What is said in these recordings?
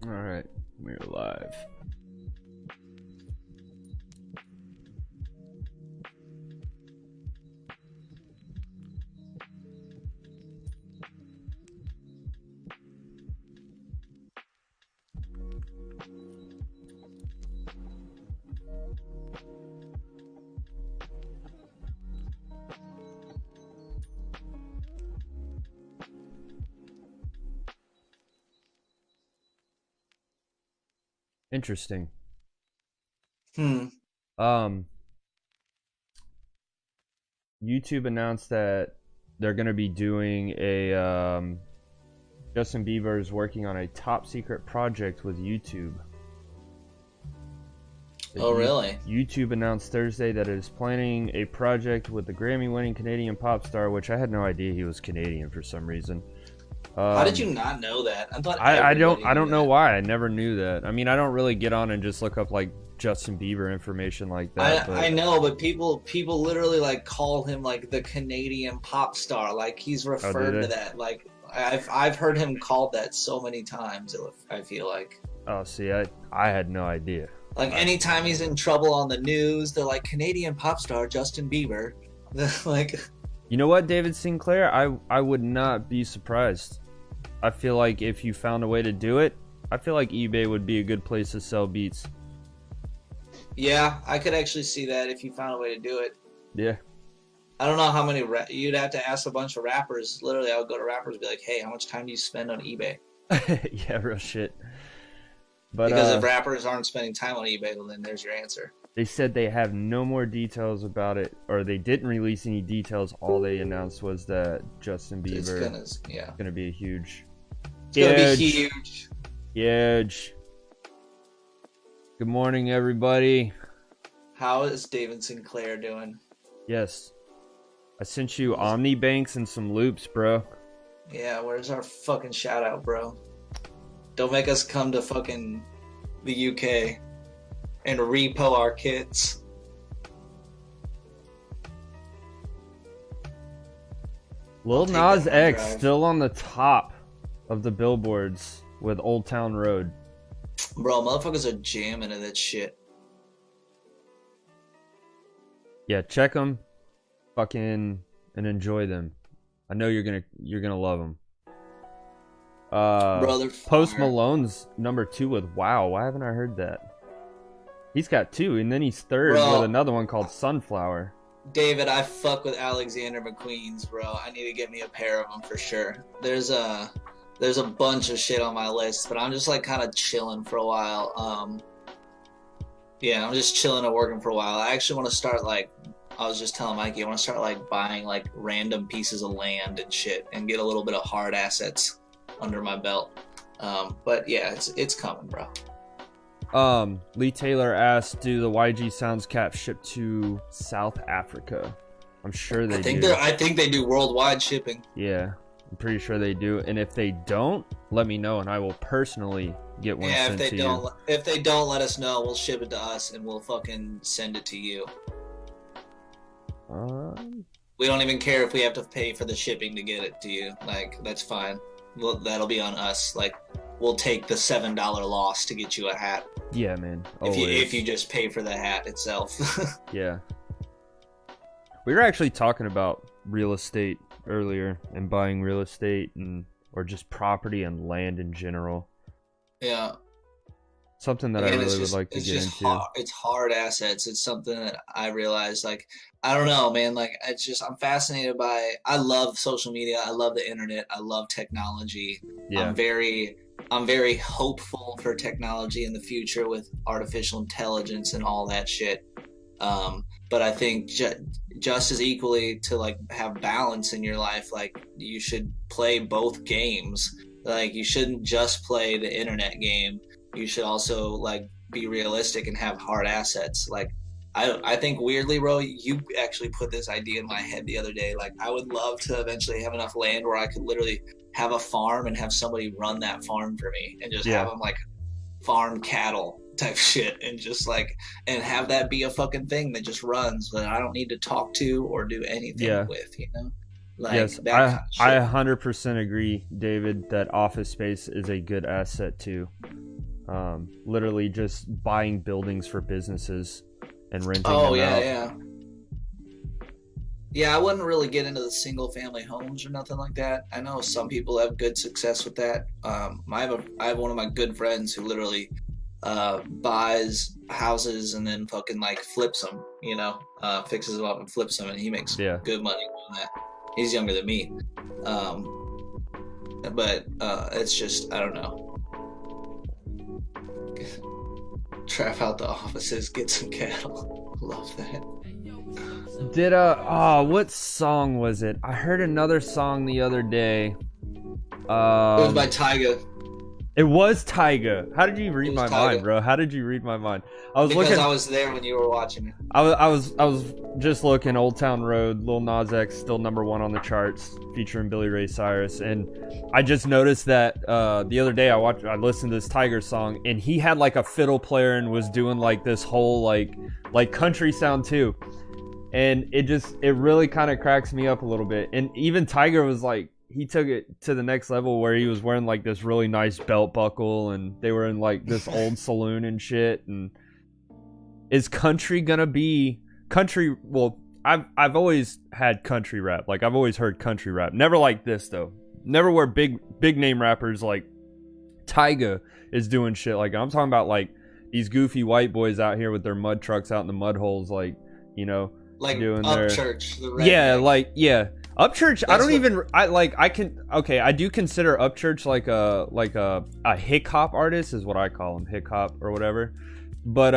All right, we're live. Interesting. YouTube announced that they're going to be doing a Justin Bieber is working on a top secret project with YouTube. Oh, really? YouTube announced Thursday that it is planning a project with the Grammy-winning Canadian pop star, which I had no idea he was Canadian for some reason. How did you not know that? I thought I don't know why. I never knew that. I mean, I don't really get on and just look up like Justin Bieber information like that. I know, but people literally like call him like the Canadian pop star. Like he's referred to that. Like I've heard him called that so many times. I feel like. Oh, see, I had no idea. Like anytime he's in trouble on the news, they're like Canadian pop star Justin Bieber. Like. You know what, David Sinclair? I would not be surprised. I feel like if you found a way to do it, I feel like eBay would be a good place to sell beats. Yeah, I could actually see that if you found a way to do it. Yeah. I don't know how many... You'd have to ask a bunch of rappers. Literally, I would go to rappers and be like, hey, how much time do you spend on eBay? Yeah, real shit. But, because if rappers aren't spending time on eBay, well, then there's your answer. They said they have no more details about it, or they didn't release any details. All they announced was that Justin Bieber is going to be a huge... It's going to be huge. Huge. Good morning, everybody. How is David Sinclair doing? Yes. I sent you Omnibanks and some loops, bro. Yeah, where's our fucking shout out, bro? Don't make us come to fucking the UK and repo our kits. Lil Nas X still on the top of the billboards with Old Town Road. Bro, motherfuckers are jamming to that shit. Yeah, check them, fucking, and enjoy them. I know you're gonna love them. Brother, Post Malone's #2 with Wow. Why haven't I heard that? He's got 2, and then he's 3rd with another one called Sunflower. David, I fuck with Alexander McQueen's, bro. I need to get me a pair of them for sure. There's a bunch of shit on my list, but I'm just like kind of chilling for a while. Yeah, I'm just chilling and working for a while. I actually want to start like, I was just telling Mikey, I want to start like buying like random pieces of land and shit and get a little bit of hard assets under my belt. But yeah, it's coming, bro. Lee Taylor asked, do the YG Sounds caps ship to South Africa? I'm sure they do. I think they do worldwide shipping. Yeah, I'm pretty sure they do. And if they don't, let me know and I will personally get one sent to you. If they don't, let us know. We'll ship it to us and we'll fucking send it to you. We don't even care if we have to pay for the shipping to get it to you. Like, that's fine. Well, that'll be on us. Like, we'll take the $7 loss to get you a hat. Yeah, man. If you just pay for the hat itself. Yeah. We were actually talking about real estate earlier and buying real estate or just property and land in general. Yeah. Something that I really would like to get into. It's hard assets. It's something that I realized, like, I don't know, man. Like, I'm fascinated by, I love social media. I love the internet. I love technology. Yeah. I'm very hopeful for technology in the future with artificial intelligence and all that shit. But I think just as equally to like have balance in your life, like you should play both games. Like you shouldn't just play the internet game. You should also like be realistic and have hard assets. Like I think weirdly, bro, you actually put this idea in my head the other day. Like I would love to eventually have enough land where I could literally have a farm and have somebody run that farm for me and just have them like farm cattle type shit and just like and have that be a fucking thing that just runs that I don't need to talk to or do anything with, you know? Like, yes, I 100% agree, David, that office space is a good asset too. Literally just buying buildings for businesses and renting them Oh out. yeah. Yeah, I wouldn't really get into the single family homes or nothing like that. I know some people have good success with that. I have one of my good friends who literally buys houses and then fucking like flips them, fixes them up and flips them, and he makes good money doing that. He's younger than me. But it's just, I don't know. Trap out the offices, get some cattle. Love that. Did what song was it? I heard another song the other day. It was by Tyga. It was Tyga. How did you read my mind, bro? How did you read my mind? I was there when you were watching. I was just looking. Old Town Road, Lil Nas X still #1 on the charts, featuring Billy Ray Cyrus, and I just noticed that the other day I listened to this Tyga song, and he had like a fiddle player and was doing like this whole like country sound too. And it really kind of cracks me up a little bit. And even Tiger was like, he took it to the next level where he was wearing like this really nice belt buckle, and they were in like this old saloon and shit. And is country gonna be country? Well, I've always had country rap. Like I've always heard country rap. Never like this though. Never where big name rappers like Tyga is doing shit. Like I'm talking about like these goofy white boys out here with their mud trucks out in the mud holes, like like doing Upchurch, Upchurch. I do consider Upchurch like a hip hop artist is what I call him, hip hop or whatever. But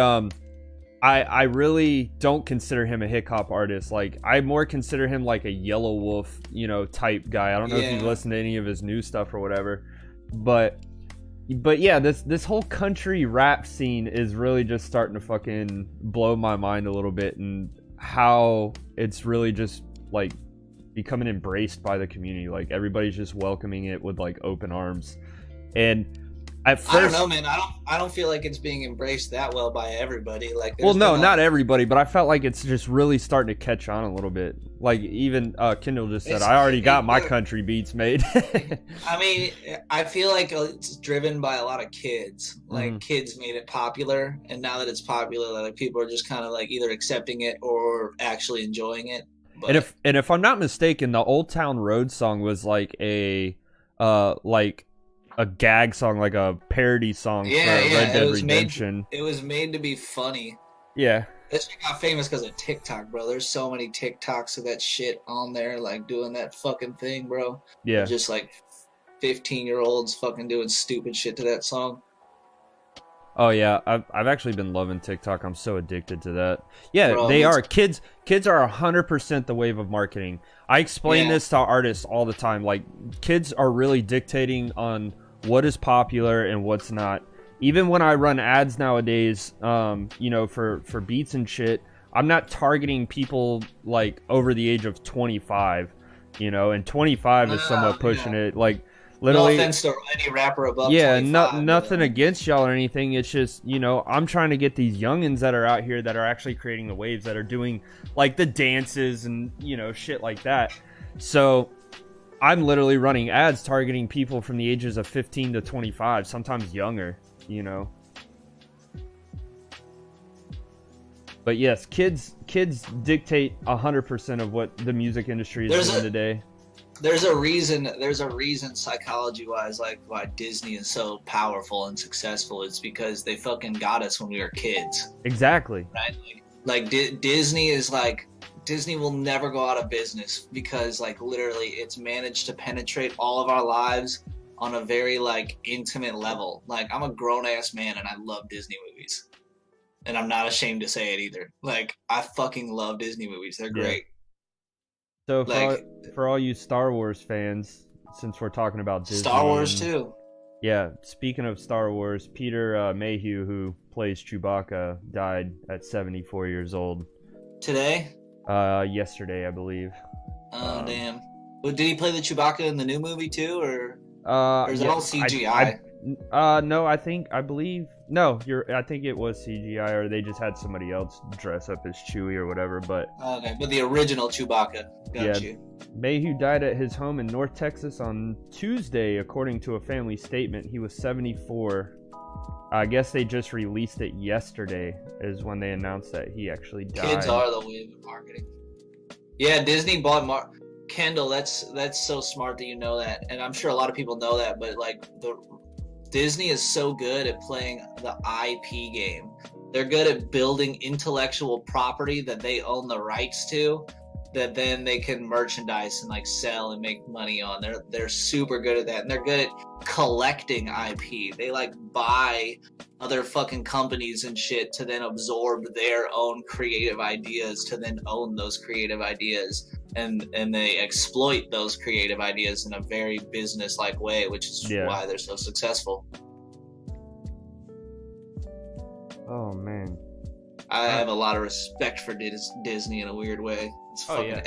I really don't consider him a hip hop artist. Like I more consider him like a Yellow Wolf, type guy. I don't know if you listen to any of his new stuff or whatever, but yeah, this whole country rap scene is really just starting to fucking blow my mind a little bit, and how it's really just like becoming embraced by the community. Like everybody's just welcoming it with like open arms. And at first, I don't know, man. I don't feel like it's being embraced that well by everybody. Like, well, no, not everybody, but I felt like it's just really starting to catch on a little bit. Like even Kendall just said, I already got my country beats made. I mean, I feel like it's driven by a lot of kids. Like kids made it popular, and now that it's popular, like people are just kind of like either accepting it or actually enjoying it. But... And if I'm not mistaken, the Old Town Road song was like a gag song, like a parody song for Red Dead Redemption. It was made to be funny. Yeah. This got famous because of TikTok, bro. There's so many TikToks of that shit on there, like doing that fucking thing, bro. Yeah. Just like 15-year-olds fucking doing stupid shit to that song. Oh yeah, I've actually been loving TikTok. I'm so addicted to that. Yeah, bro, they are. Kids are 100% the wave of marketing. I explain this to artists all the time. Like kids are really dictating on what is popular and what's not. Even when I run ads nowadays, for beats and shit, I'm not targeting people like over the age of 25, and 25 is somewhat pushing it. Like literally, no offense to any rapper above 25. Nothing against y'all or anything. It's just, I'm trying to get these youngins that are out here that are actually creating the waves, that are doing like the dances and, shit like that. So I'm literally running ads targeting people from the ages of 15 to 25, sometimes younger, But yes, kids dictate 100% of what the music industry is doing today. There's a reason psychology-wise, like why Disney is so powerful and successful. It's because they fucking got us when we were kids. Exactly. Right? Like Disney is like, Disney will never go out of business because like literally it's managed to penetrate all of our lives on a very like intimate level. Like I'm a grown-ass man and I love Disney movies. And I'm not ashamed to say it either. Like I fucking love Disney movies. They're great. So for all you Star Wars fans, since we're talking about Disney, Star Wars too. Yeah, speaking of Star Wars, Peter Mayhew, who plays Chewbacca, died at 74 years old. Today? Yesterday, I believe. Oh damn! Well, did he play the Chewbacca in the new movie too, or is it all CGI? No, I think it was CGI, or they just had somebody else dress up as Chewie or whatever. But okay, but the original Chewbacca. Got you. Mayhew died at his home in North Texas on Tuesday, according to a family statement. He was 74. I guess they just released it yesterday is when they announced that he actually died. Kids are the wave of marketing. Yeah, Disney bought Kendall. That's so smart that you know that, and I'm sure a lot of people know that. But like Disney is so good at playing the IP game. They're good at building intellectual property that they own the rights to, that then they can merchandise and like sell and make money on. They're super good at that, and they're good at collecting IP. They like buy other fucking companies and shit to then absorb their own creative ideas to then own those creative ideas, and they exploit those creative ideas in a very business-like way, which is why they're so successful. Oh man, I have a lot of respect for Disney in a weird way. It's fucking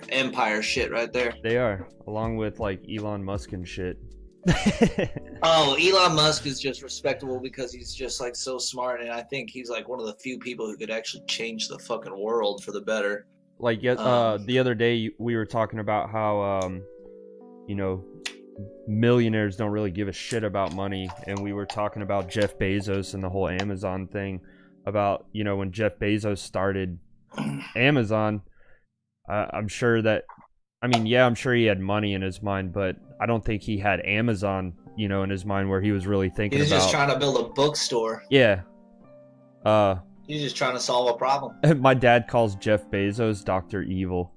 empire shit right there. They are, along with like Elon Musk and shit. Oh, Elon Musk is just respectable because he's just like so smart, and I think he's like one of the few people who could actually change the fucking world for the better. Like the other day we were talking about how you know, millionaires don't really give a shit about money, and we were talking about Jeff Bezos and the whole Amazon thing, about, you know, when Jeff Bezos started Amazon, I'm sure he had money in his mind, but I don't think he had Amazon, you know, in his mind where he was really thinking about... He's just trying to build a bookstore. Yeah. He's just trying to solve a problem. My dad calls Jeff Bezos Dr. Evil.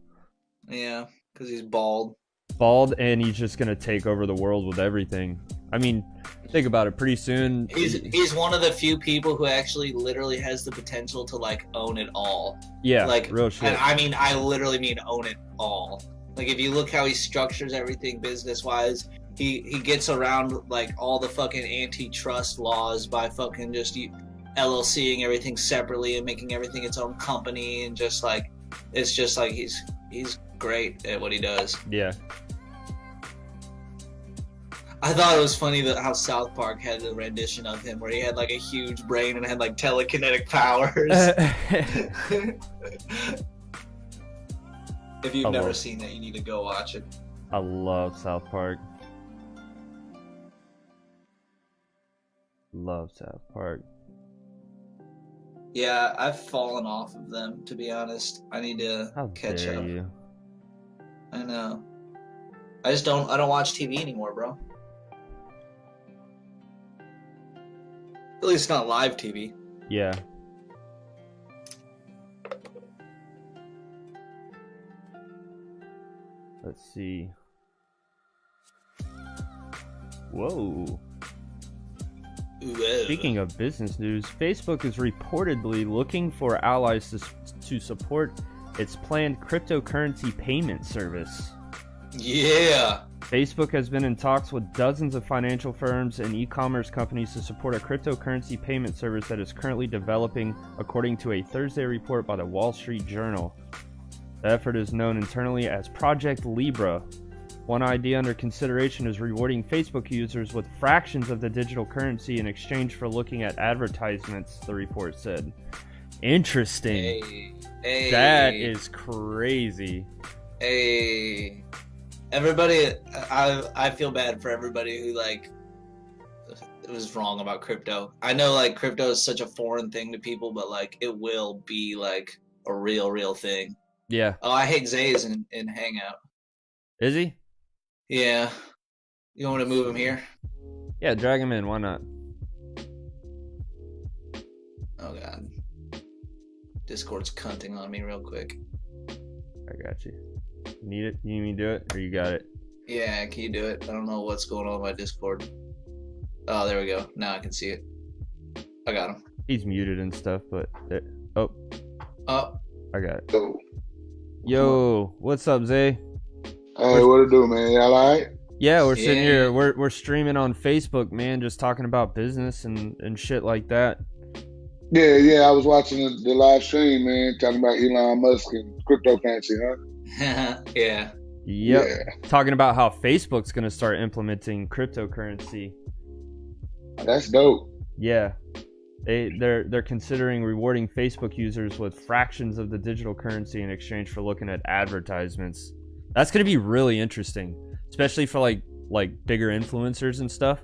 Yeah, because he's bald. Bald, and he's just gonna take over the world with everything. I mean, think about it. Pretty soon, he's one of the few people who actually literally has the potential to like own it all. Yeah, like real shit. And I mean, I literally mean own it all. Like if you look how he structures everything business wise, he gets around like all the fucking antitrust laws by fucking just LLCing everything separately and making everything its own company, and just like it's just like he's great at what he does. Yeah. I thought it was funny that how South Park had a rendition of him where he had like a huge brain and had like telekinetic powers. If you've never seen that, you need to go watch it. I love South Park. Love South Park. Yeah, I've fallen off of them, to be honest. I need to catch up. You? I know. I don't watch TV anymore, bro. At least not live TV. Yeah. Let's see. Whoa. Speaking of business news, Facebook is reportedly looking for allies to support its planned cryptocurrency payment service. Yeah. Facebook has been in talks with dozens of financial firms and e-commerce companies to support a cryptocurrency payment service that is currently developing, according to a Thursday report by the Wall Street Journal. The effort is known internally as Project Libra. One idea under consideration is rewarding Facebook users with fractions of the digital currency in exchange for looking at advertisements, the report said. Interesting. Hey. That is crazy. Hey. Everybody, I feel bad for everybody who like was wrong about crypto. I know like crypto is such a foreign thing to people, but like it will be like a real thing. Yeah. Oh, I hate Zay's in Hangout. Is he? Yeah. You want me to move him here? Yeah, drag him in. Why not? Oh god. Discord's cunting on me real quick. I got you. Need it? You need me to do it, or you got it? Yeah, can you do it? I don't know what's going on with my Discord. Oh, there we go. Now I can see it. I got him. He's muted and stuff, but oh, I got it. Yo, what's up, Zay? Hey, what it do, man? Y'all alright? Yeah, we're sitting here. We're streaming on Facebook, man, just talking about business and shit like that. Yeah. I was watching the live stream, man, talking about Elon Musk and cryptocurrency, huh? Yeah. Yep. Yeah. Talking about how Facebook's gonna start implementing cryptocurrency. That's dope. Yeah. They're considering rewarding Facebook users with fractions of the digital currency in exchange for looking at advertisements. That's gonna be really interesting, especially for like bigger influencers and stuff.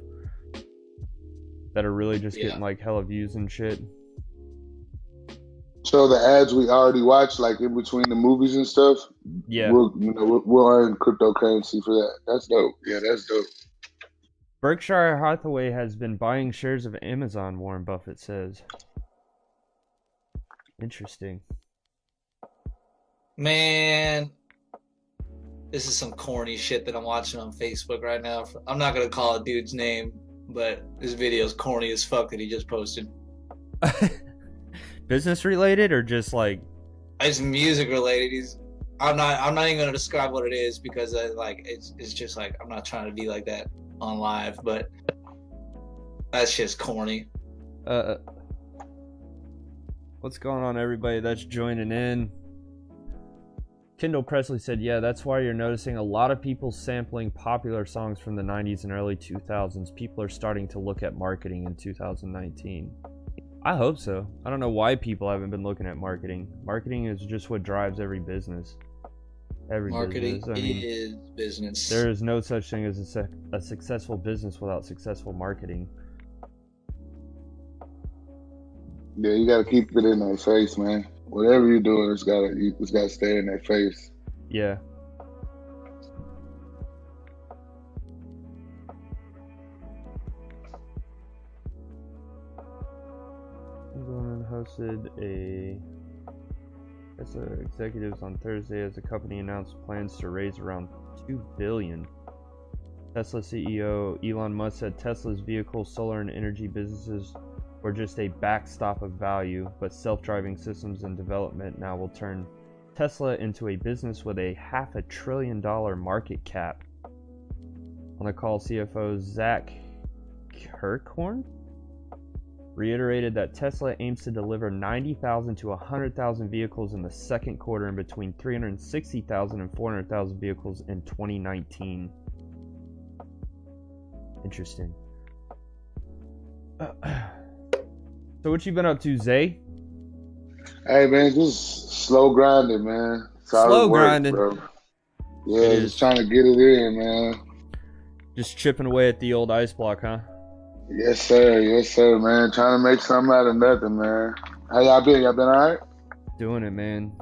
that are really just getting like hella views and shit. So the ads we already watched, like in between the movies and stuff, we'll earn cryptocurrency for that. That's dope. Yeah, that's dope. Berkshire Hathaway has been buying shares of Amazon, Warren Buffett says. Interesting. Man, this is some corny shit that I'm watching on Facebook right now. I'm not going to call a dude's name, but this video is corny as fuck that he just posted. Business related or just like? It's music related. I'm not even going to describe what it is because it's just like, I'm not trying to be like that on live, but that's just corny. What's going on, everybody that's joining in? Kendall Presley said, yeah, that's why you're noticing a lot of people sampling popular songs from the 90s and early 2000s. People are starting to look at marketing in 2019. I hope so. I don't know why people haven't been looking at marketing. Marketing is just what drives every business. Marketing is business. There is no such thing as a successful business without successful marketing. Yeah, you gotta keep it in their face, man. Whatever you're doing, it's gotta stay in their face. Yeah. Goldman hosted a Tesla executives on Thursday as the company announced plans to raise around $2 billion. Tesla CEO Elon Musk said Tesla's vehicle, solar, and energy businesses were just a backstop of value, but self-driving systems and development now will turn Tesla into a business with a $500 billion market cap. On the call, CFO Zach Kirkhorn reiterated that Tesla aims to deliver 90,000 to 100,000 vehicles in the second quarter and between 360,000 and 400,000 vehicles in 2019. Interesting. So what you been up to, Zay? Hey, man, just slow grinding, man. Slow grinding. Bro. Yeah, just trying to get it in, man. Just chipping away at the old ice block, huh? Yes, sir. Yes, sir, man. Trying to make something out of nothing, man. How y'all been? Y'all been all right? Doing it, man.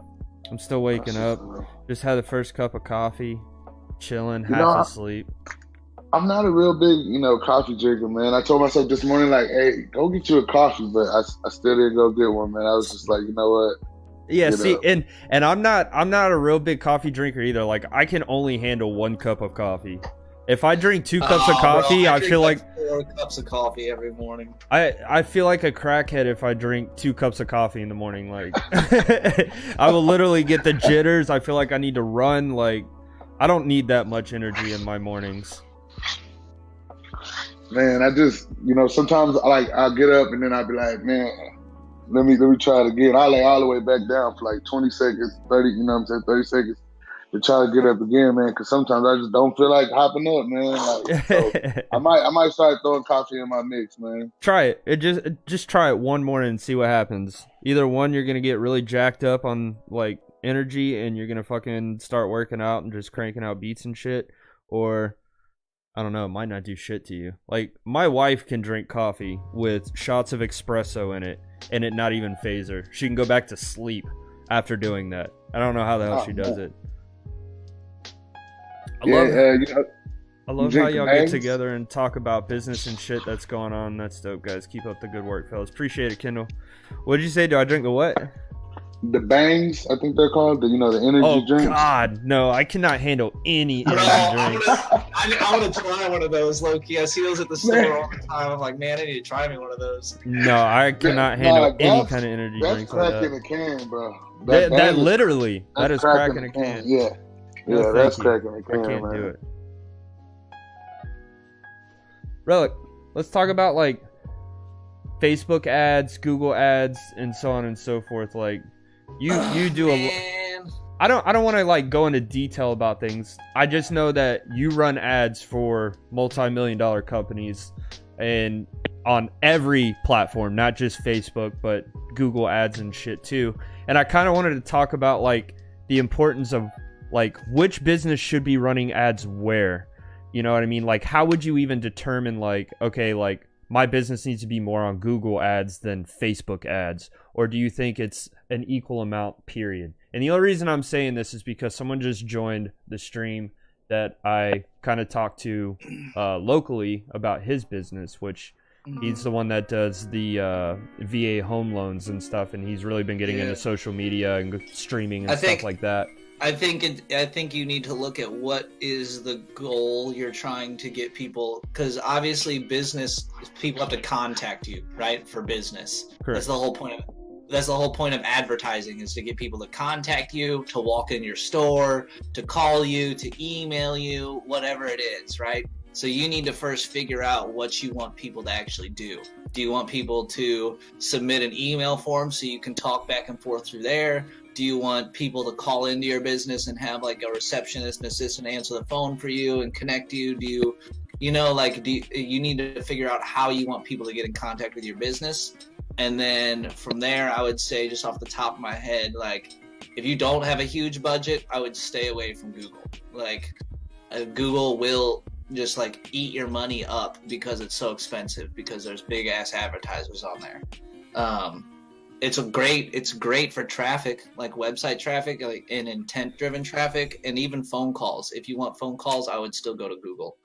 I'm still waking up. Just had the first cup of coffee. Chilling, half asleep. I'm not a real big, coffee drinker, man. I told myself this morning, like, hey, go get you a coffee, but I still didn't go get one, man. I was just like, you know what? Yeah, see, and I'm not a real big coffee drinker either. Like, I can only handle 1 cup of coffee. If I drink 2 cups of coffee, I feel like 4 cups of coffee every morning. I feel like a crackhead if I drink 2 cups of coffee in the morning. Like, I will literally get the jitters. I feel like I need to run. Like, I don't need that much energy in my mornings. Man, I just, sometimes I'll get up and then I'll be like, man, let me try it again. I lay all the way back down for like 20 seconds, 30, 30 seconds to try to get up again, man. Because sometimes I just don't feel like hopping up, man. Like, so I might start throwing coffee in my mix, man. Try it. Just try it one morning and see what happens. Either one, you're gonna get really jacked up on like energy and you're gonna fucking start working out and just cranking out beats and shit, or I don't know, it might not do shit to you. Like, my wife can drink coffee with shots of espresso in it and it not even phase her. She can go back to sleep after doing that. I don't know how the hell she does it. I love how y'all get together and talk about business and shit that's going on. That's dope, guys. Keep up the good work, fellas. Appreciate it, Kendall. What did you say? Do I drink the what? The bangs, I think they're called. The energy drinks. Oh God, no! I cannot handle any energy drinks. I want to try one of those, low key. I see those at the store all the time. I'm like, man, I need to try me one of those. No, I cannot handle any kind of energy drinks like that. That's crack in a can, bro. That literally, that is crack in a can. Yeah, that's crack in a can. I can't do it. Relic, let's talk about like Facebook ads, Google ads, and so on and so forth. Like, you do I don't want to like go into detail about things. I just know that you run ads for multi-million-dollar companies and on every platform, not just Facebook, but Google ads and shit too. And I kind of wanted to talk about like the importance of like which business should be running ads where. You know what I mean? Like, how would you even determine like, okay, like my business needs to be more on Google ads than Facebook ads? Or do you think it's an equal amount, period? And the only reason I'm saying this is because someone just joined the stream that I kind of talked to locally about his business, which he's the one that does the VA home loans and stuff, and he's really been getting into social media and streaming and stuff like that. I think you need to look at what is the goal you're trying to get people, because obviously business people have to contact you, right, for business. Correct. That's the whole point of advertising, is to get people to contact you, to walk in your store, to call you, to email you, whatever it is, right? So you need to first figure out what you want people to actually do. Do you want people to submit an email form so you can talk back and forth through there? Do you want people to call into your business and have like a receptionist and assistant answer the phone for you and connect you? Do you need to figure out how you want people to get in contact with your business? And then from there, I would say, just off the top of my head, like, if you don't have a huge budget, I would stay away from Google. Like, Google will just like eat your money up because it's so expensive, because there's big ass advertisers on there. It's great for traffic, like website traffic, like, and intent driven traffic, and even phone calls. If you want phone calls, I would still go to Google.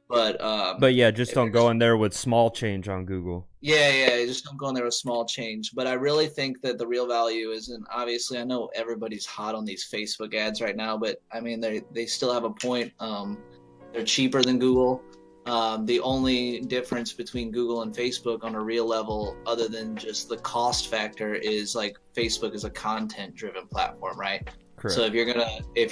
But yeah, just don't go in there with small change on Google. Yeah, just don't go in there with small change. But I really think that the real value is, and obviously I know everybody's hot on these Facebook ads right now, but I mean they still have a point. They're cheaper than Google. The only difference between Google and Facebook on a real level, other than just the cost factor, is like Facebook is a content driven platform, right? Correct. So if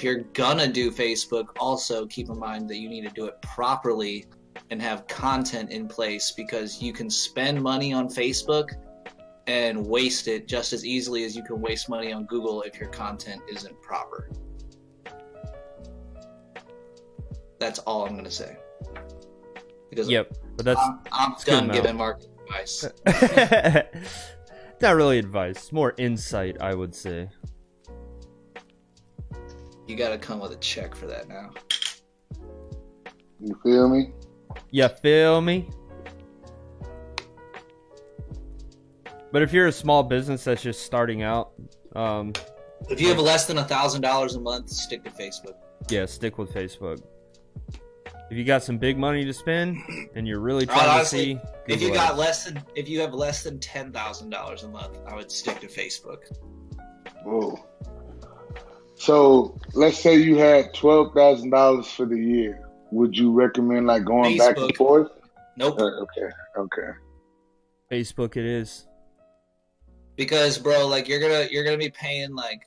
you're gonna do Facebook, also keep in mind that you need to do it properly and have content in place, because you can spend money on Facebook and waste it just as easily as you can waste money on Google if your content isn't proper. That's all I'm gonna say. Because but that's I'm done giving marketing advice. Not really advice, more insight, I would say. You gotta come with a check for that now. You feel me? You feel me? But if you're a small business that's just starting out, if you have less than $1,000 a month, stick to Facebook. Yeah, stick with Facebook. If you got some big money to spend and you're really trying to see, if you have less than $10,000 a month, I would stick to Facebook. Whoa. So let's say you had $12,000 for the year. Would you recommend like going back and forth? Nope. Okay. Facebook it is. Because bro, like you're gonna be paying like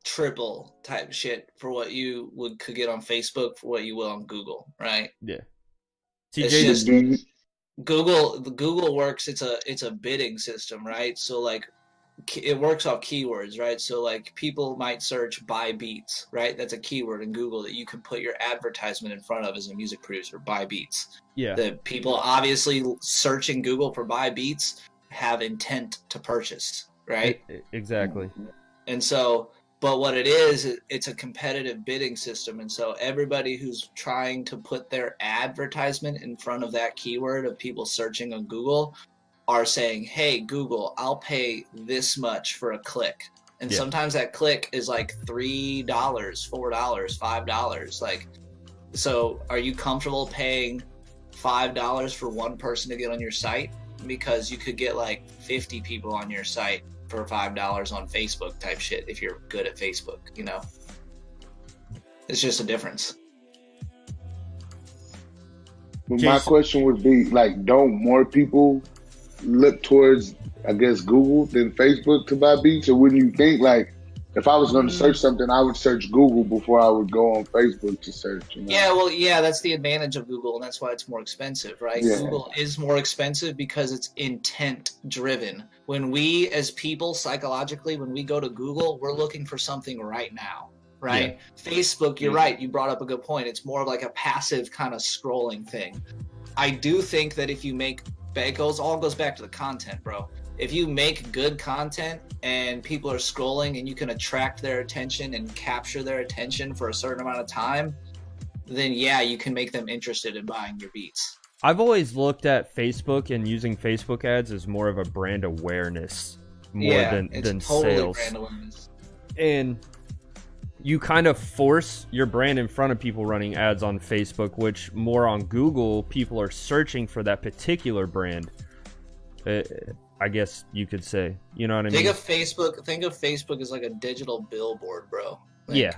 triple type shit for what you could get on Facebook for what you will on Google, right? Yeah. It's just Google works. It's a bidding system, right? So like it works off keywords, right? So like people might search buy beats, right? That's a keyword in Google that you can put your advertisement in front of as a music producer. Buy beats. Yeah. The people obviously searching Google for buy beats have intent to purchase, right? Exactly. And so, but what it is, it's a competitive bidding system. And so everybody who's trying to put their advertisement in front of that keyword of people searching on Google are saying, hey, Google, I'll pay this much for a click. And sometimes that click is like $3, $4, $5. Like, so are you comfortable paying $5 for one person to get on your site? Because you could get like 50 people on your site for $5 on Facebook type shit if you're good at Facebook, you know? It's just a difference. Well, my question would be, like, don't more people look towards, I guess, Google than Facebook to buy beats? Or wouldn't you think, like, if I was going to search something, I would search Google before I would go on Facebook to search? You know? Yeah, well, yeah, that's the advantage of Google, and that's why it's more expensive, right? Yeah. Google is more expensive because it's intent-driven. When we, as people, psychologically, when we go to Google, we're looking for something right now, right? Yeah. Facebook, you're right. You brought up a good point. It's more of like a passive kind of scrolling thing. I do think that if you make, it all goes back to the content, bro. If you make good content and people are scrolling and you can attract their attention and capture their attention for a certain amount of time, then yeah, you can make them interested in buying your beats. I've always looked at Facebook and using Facebook ads as more of a brand awareness more than totally sales. Brand awareness. And you kind of force your brand in front of people running ads on Facebook, which more on Google, people are searching for that particular brand. I guess you could say, you know what I mean? Think of Facebook as like a digital billboard, bro. Like,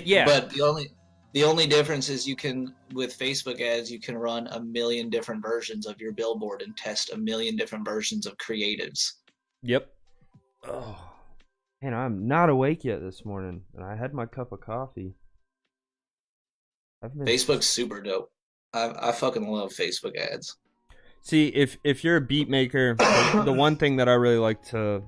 yeah. But the only difference is with Facebook ads, you can run a million different versions of your billboard and test a million different versions of creatives. Yep. Oh, and I'm not awake yet this morning, and I had my cup of coffee. Facebook's super dope. I fucking love Facebook ads. See, if you're a beat maker, the one thing that I really like to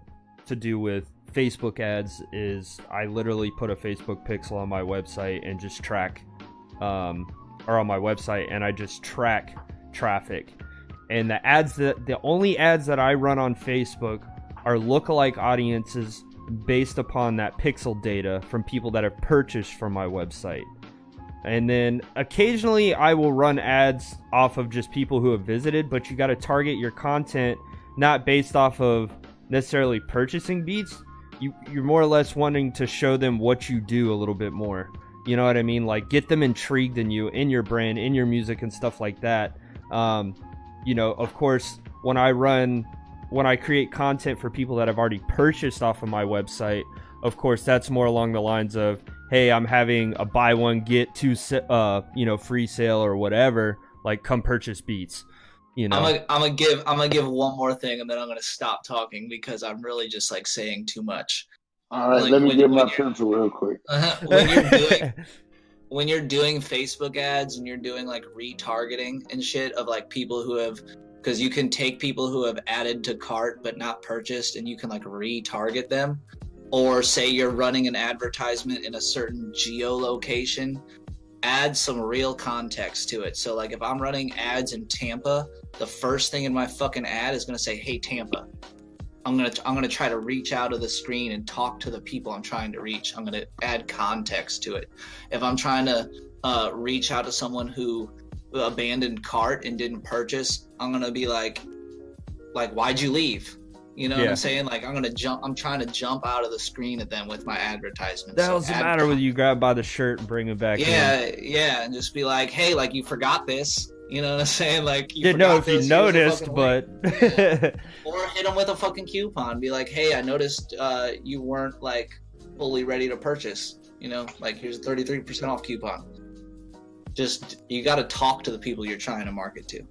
do with Facebook ads is I literally put a Facebook pixel on my website and just track, or on my website, and I just track traffic. And the only ads that I run on Facebook are lookalike audiences based upon that pixel data from people that have purchased from my website. And then occasionally I will run ads off of just people who have visited, but you got to target your content not based off of necessarily purchasing beats. You're more or less wanting to show them what you do a little bit more. You know what I mean? Like get them intrigued in you, in your brand, in your music and stuff like that. You know, of course, when I create content for people that have already purchased off of my website, of course, that's more along the lines of, hey, I'm having a buy one get two, free sale or whatever. Like, come purchase beats. You know, I'm gonna give one more thing, and then I'm gonna stop talking because I'm really just like saying too much. All right, let me get my pencil real quick. When you're doing Facebook ads and you're doing like retargeting and shit of like people who have, because you can take people who have added to cart but not purchased, and you can like retarget them. Or say you're running an advertisement in a certain geolocation, add some real context to it. So like if I'm running ads in Tampa, the first thing in my fucking ad is gonna say, "Hey Tampa." I'm gonna try to reach out of the screen and talk to the people I'm trying to reach. I'm gonna add context to it. If I'm trying to reach out to someone who abandoned cart and didn't purchase, I'm gonna be like, why'd you leave? You know what I'm saying? Like I'm trying to jump out of the screen at them with my advertisement. The hell's the matter with you? Grab by the shirt and bring it back in. Yeah, and just be like, hey, like you forgot this. You know what I'm saying? Like you didn't know if you noticed, but or hit them with a fucking coupon. Be like, hey, I noticed you weren't like fully ready to purchase. You know, like here's a 33% off coupon. Just you got to talk to the people you're trying to market to.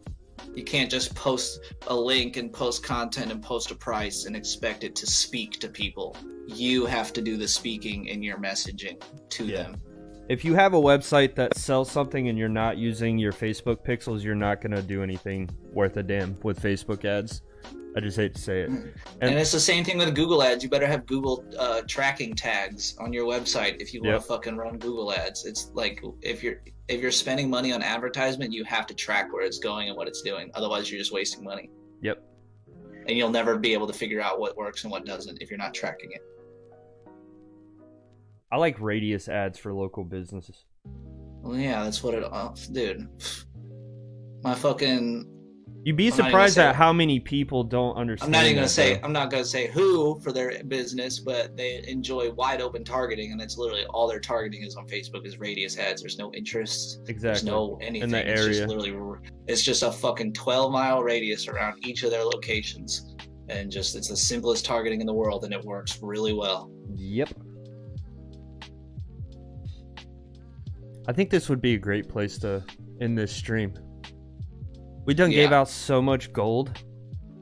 You can't just post a link and post content and post a price and expect it to speak to people. You have to do the speaking in your messaging to them. If you have a website that sells something and you're not using your Facebook pixels, you're not going to do anything worth a damn with Facebook ads. I just hate to say it. And it's the same thing with Google ads. You better have Google tracking tags on your website if you want to fucking run Google ads. It's like if you're spending money on advertisement, you have to track where it's going and what it's doing. Otherwise, you're just wasting money. Yep. And you'll never be able to figure out what works and what doesn't if you're not tracking it. I like radius ads for local businesses. Well, yeah, that's what it... dude. My fucking... You'd be surprised at how many people don't understand. I'm not gonna say who for their business, but they enjoy wide open targeting, and it's literally all their targeting is on Facebook is radius ads. There's no interest. Exactly. There's no anything. In the area. It's just a fucking 12-mile radius around each of their locations, and just it's the simplest targeting in the world, and it works really well. Yep. I think this would be a great place to end this stream. We done gave out so much gold.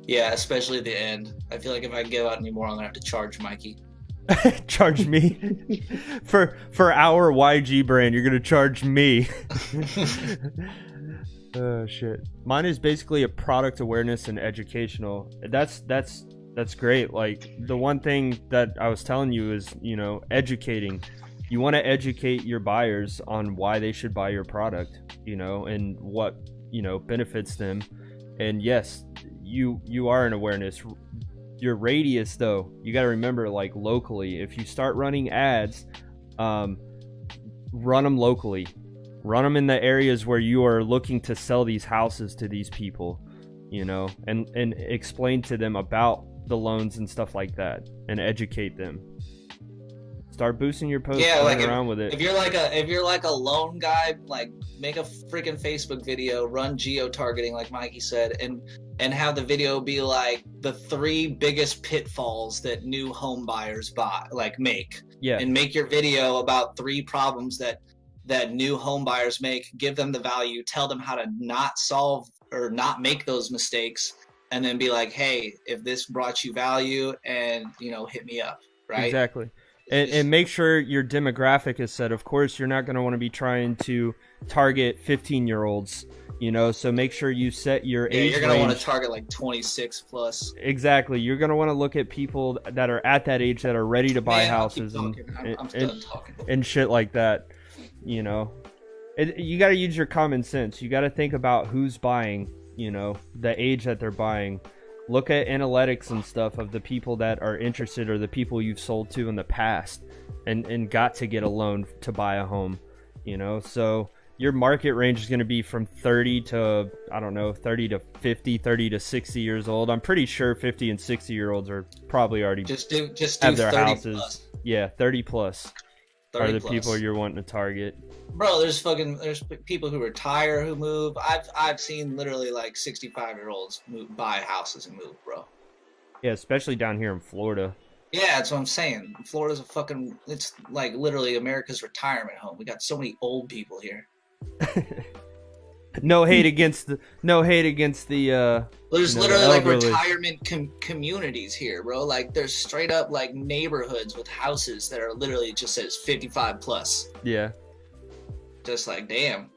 Yeah, especially at the end. I feel like if I give out any more, I'm gonna have to charge Mikey. Charge me for our YG brand. You're gonna charge me. Oh shit. Mine is basically a product awareness and educational. That's great. Like the one thing that I was telling you is, educating. You want to educate your buyers on why they should buy your product, and what benefits them. And yes, you are an awareness. Your radius though, you got to remember, like locally, if you start running ads, run them locally. Run them in the areas where you are looking to sell these houses to these people, you know, and explain to them about the loans and stuff like that, and educate them. Start boosting your posts, playing around with it. If you're like a loan guy, like make a freaking Facebook video, run geo-targeting like Mikey said, and have the video be like the 3 biggest pitfalls that new home buyers make. Yeah. And make your video about 3 problems that new home buyers make, give them the value, tell them how to not solve or not make those mistakes, and then be like, hey, if this brought you value, and hit me up, right? Exactly. And make sure your demographic is set. Of course, you're not going to want to be trying to target 15-year-olds, so make sure you set your age range. You're going to want to target like 26 plus. Exactly. You're going to want to look at people that are at that age that are ready to buy houses I'm done talking. And shit like that. You got to use your common sense. You got to think about who's buying, the age that they're buying. Look at analytics and stuff of the people that are interested or the people you've sold to in the past and got to get a loan to buy a home, so your market range is going to be from 30 to, 30 to 50, 30 to 60 years old. I'm pretty sure 50 and 60 year olds are probably already just do have their 30 houses. Plus. Yeah. 30 plus 30 are the plus. people you're wanting to target. Bro, there's people who retire who move. I've seen literally like 65-year-olds buy houses and move, bro. Yeah, especially down here in Florida. Yeah, that's what I'm saying. Florida's it's like literally America's retirement home. We got so many old people here. No hate against the there's literally like elderly. retirement communities here, bro. Like there's straight up like neighborhoods with houses that are literally just says 55 plus. Yeah. Just like, damn.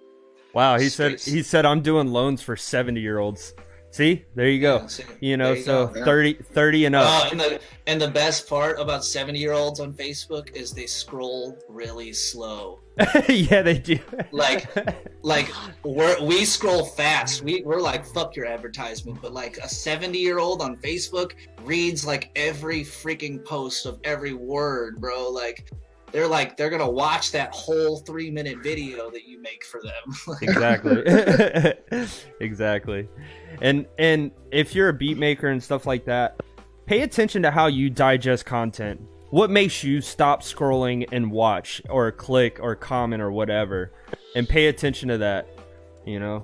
Wow, he said I'm doing loans for 70-year-olds. See? There you go. Yeah, so 30 and up. And the best part about 70-year-olds on Facebook is they scroll really slow. Yeah, they do. like we scroll fast. We're like, fuck your advertisement, but like a 70-year-old on Facebook reads like every freaking post of every word, bro. Like they're gonna watch that whole 3-minute video that you make for them. Exactly. Exactly. And if you're a beat maker and stuff like that, pay attention to how you digest content. What makes you stop scrolling and watch or click or comment or whatever, and pay attention to that.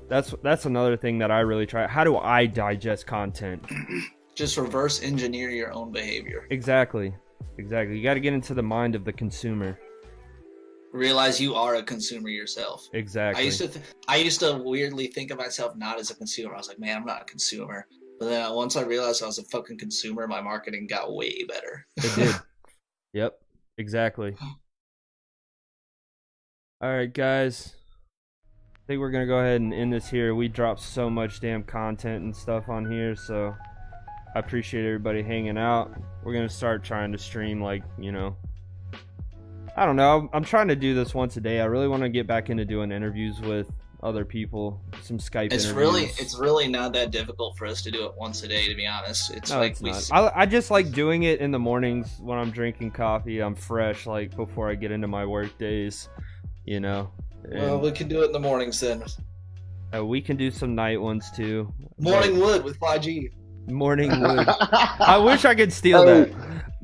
That's another thing that I really try. How do I digest content? Just reverse engineer your own behavior. Exactly. You got to get into the mind of the consumer. Realize you are a consumer yourself. Exactly. I used to weirdly think of myself not as a consumer. I was like, man, I'm not a consumer. But then once I realized I was a fucking consumer, my marketing got way better. It did. Yep. Exactly. All right, guys. I think we're gonna go ahead and end this here. We dropped so much damn content and stuff on here, so I appreciate everybody hanging out. We're gonna start trying to stream, I don't know. I'm trying to do this once a day. I really want to get back into doing interviews with other people, some Skype interviews. It's really not that difficult for us to do it once a day, to be honest. It's not. I just like doing it in the mornings when I'm drinking coffee. I'm fresh, before I get into my work days, Well, we can do it in the mornings then. We can do some night ones too. Morning wood with 5G. Morning wood. I wish I could steal that.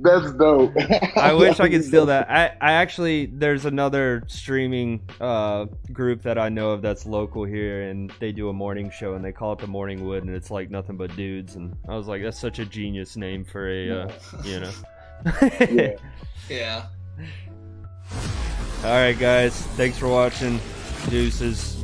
That's dope. I wish I could steal that. I actually, there's another streaming group that I know of that's local here, and they do a morning show, and they call it the Morning Wood, and it's like nothing but dudes. And I was like, that's such a genius name for a, Yeah. Yeah. All right, guys. Thanks for watching. Deuces.